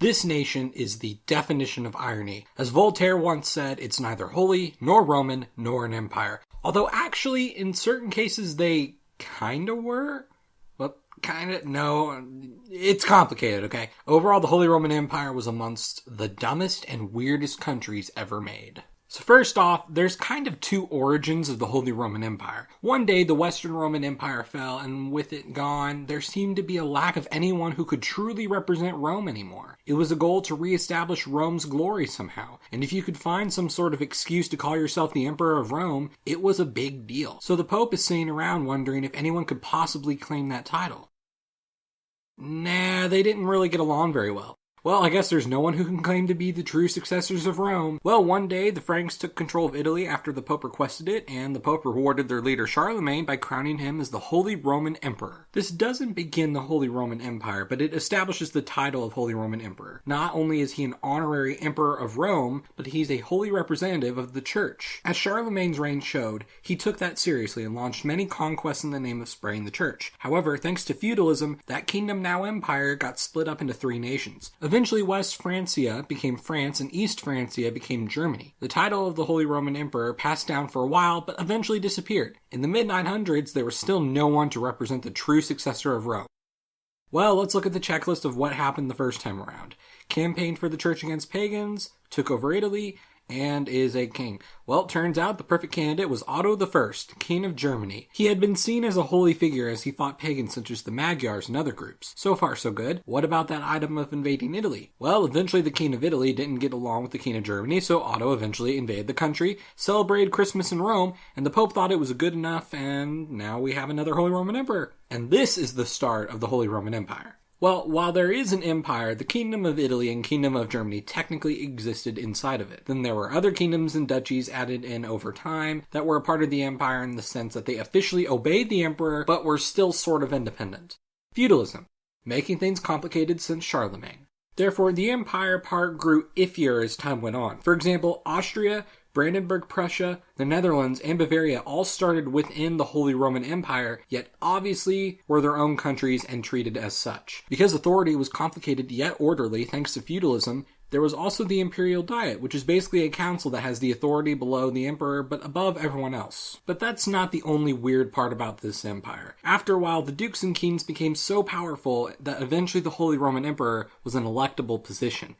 This nation is the definition of irony. As Voltaire once said, it's neither holy, nor Roman, nor an empire. Although actually, in certain cases, they kinda were. Well, kinda, no. It's complicated, okay? Overall, the Holy Roman Empire was amongst the dumbest and weirdest countries ever made. So first off, there's kind of two origins of the Holy Roman Empire. One day, the Western Roman Empire fell, and with it gone, there seemed to be a lack of anyone who could truly represent Rome anymore. It was a goal to reestablish Rome's glory somehow, and if you could find some sort of excuse to call yourself the Emperor of Rome, it was a big deal. So the Pope is sitting around wondering if anyone could possibly claim that title. Nah, they didn't really get along very well. Well, I guess there's no one who can claim to be the true successors of Rome. Well, one day, the Franks took control of Italy after the Pope requested it, and the Pope rewarded their leader Charlemagne by crowning him as the Holy Roman Emperor. This doesn't begin the Holy Roman Empire, but it establishes the title of Holy Roman Emperor. Not only is he an honorary Emperor of Rome, but he's a holy representative of the Church. As Charlemagne's reign showed, he took that seriously and launched many conquests in the name of spreading the Church. However, thanks to feudalism, that kingdom now empire got split up into three nations. Eventually, West Francia became France and East Francia became Germany. The title of the Holy Roman Emperor passed down for a while, but eventually disappeared. In the mid-900s, there was still no one to represent the true successor of Rome. Well, let's look at the checklist of what happened the first time around. Campaigned for the church against pagans, took over Italy, and is a king. Well, it turns out the perfect candidate was Otto I, King of Germany. He had been seen as a holy figure as he fought pagans such as the Magyars and other groups. So far, so good. What about that item of invading Italy? Well, eventually the King of Italy didn't get along with the King of Germany, so Otto eventually invaded the country, celebrated Christmas in Rome, and the Pope thought it was good enough, and now we have another Holy Roman Emperor. And this is the start of the Holy Roman Empire. Well, while there is an empire, the Kingdom of Italy and Kingdom of Germany technically existed inside of it. Then there were other kingdoms and duchies added in over time that were a part of the empire in the sense that they officially obeyed the emperor, but were still sort of independent. Feudalism, making things complicated since Charlemagne. Therefore, the empire part grew iffier as time went on. For example, Austria, Brandenburg Prussia, the Netherlands, and Bavaria all started within the Holy Roman Empire, yet obviously were their own countries and treated as such. Because authority was complicated yet orderly thanks to feudalism, there was also the Imperial Diet, which is basically a council that has the authority below the emperor but above everyone else. But that's not the only weird part about this empire. After a while, the dukes and kings became so powerful that eventually the Holy Roman Emperor was an electable position.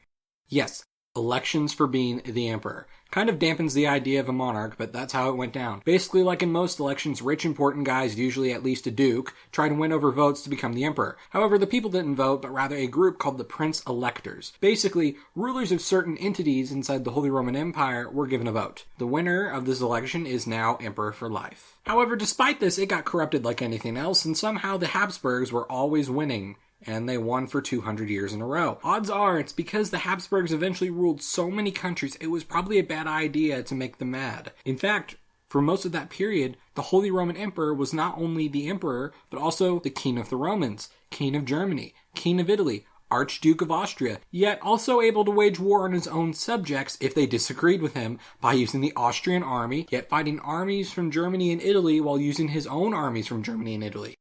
Yes, elections for being the emperor. Kind of dampens the idea of a monarch, but that's how it went down. Basically, like in most elections, rich important guys, usually at least a duke, try to win over votes to become the emperor. However, the people didn't vote, but rather a group called the Prince Electors. Basically, rulers of certain entities inside the Holy Roman Empire were given a vote. The winner of this election is now emperor for life. However, despite this, it got corrupted like anything else, and somehow the Habsburgs were always winning. And they won for 200 years in a row. Odds are it's because the Habsburgs eventually ruled so many countries, it was probably a bad idea to make them mad. In fact, for most of that period, the Holy Roman Emperor was not only the emperor, but also the King of the Romans, King of Germany, King of Italy, Archduke of Austria, yet also able to wage war on his own subjects if they disagreed with him by using the Austrian army, yet fighting armies from Germany and Italy while using his own armies from Germany and Italy.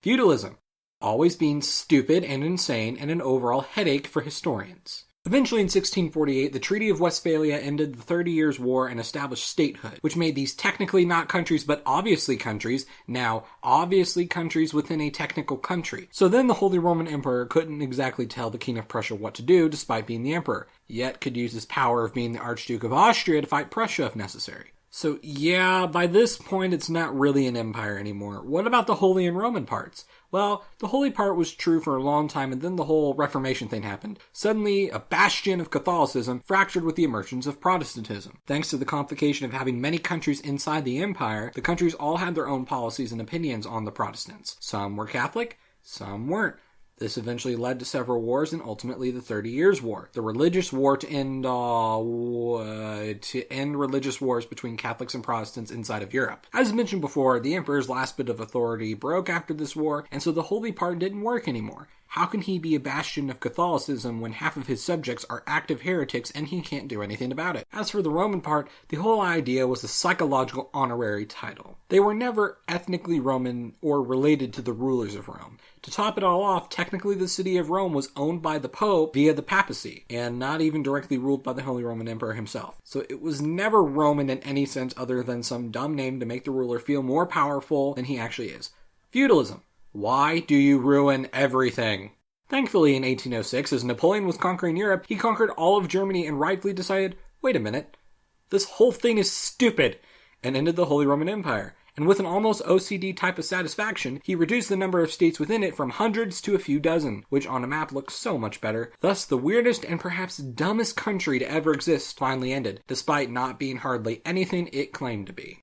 Feudalism. Always being stupid and insane and an overall headache for historians. Eventually in 1648, the Treaty of Westphalia ended the 30 Years' War and established statehood, which made these technically not countries but obviously countries, now obviously countries within a technical country. So then the Holy Roman Emperor couldn't exactly tell the King of Prussia what to do despite being the emperor, yet could use his power of being the Archduke of Austria to fight Prussia if necessary. So yeah, by this point it's not really an empire anymore. What about the Holy and Roman parts? Well, the Holy part was true for a long time and then the whole Reformation thing happened. Suddenly, a bastion of Catholicism fractured with the emergence of Protestantism. Thanks to the complication of having many countries inside the empire, the countries all had their own policies and opinions on the Protestants. Some were Catholic, some weren't. This eventually led to several wars and ultimately the 30 Years' War, the religious war to end religious wars between Catholics and Protestants inside of Europe. As mentioned before, the emperor's last bit of authority broke after this war, and so the holy part didn't work anymore. How can he be a bastion of Catholicism when half of his subjects are active heretics and he can't do anything about it? As for the Roman part, the whole idea was a psychological honorary title. They were never ethnically Roman or related to the rulers of Rome. To top it all off, technically the city of Rome was owned by the Pope via the papacy, and not even directly ruled by the Holy Roman Emperor himself. So it was never Roman in any sense other than some dumb name to make the ruler feel more powerful than he actually is. Feudalism. Why do you ruin everything? Thankfully, in 1806, as Napoleon was conquering Europe, he conquered all of Germany and rightfully decided, wait a minute, this whole thing is stupid, and ended the Holy Roman Empire. And with an almost OCD type of satisfaction, he reduced the number of states within it from hundreds to a few dozen, which on a map looks so much better. Thus, the weirdest and perhaps dumbest country to ever exist finally ended, despite not being hardly anything it claimed to be.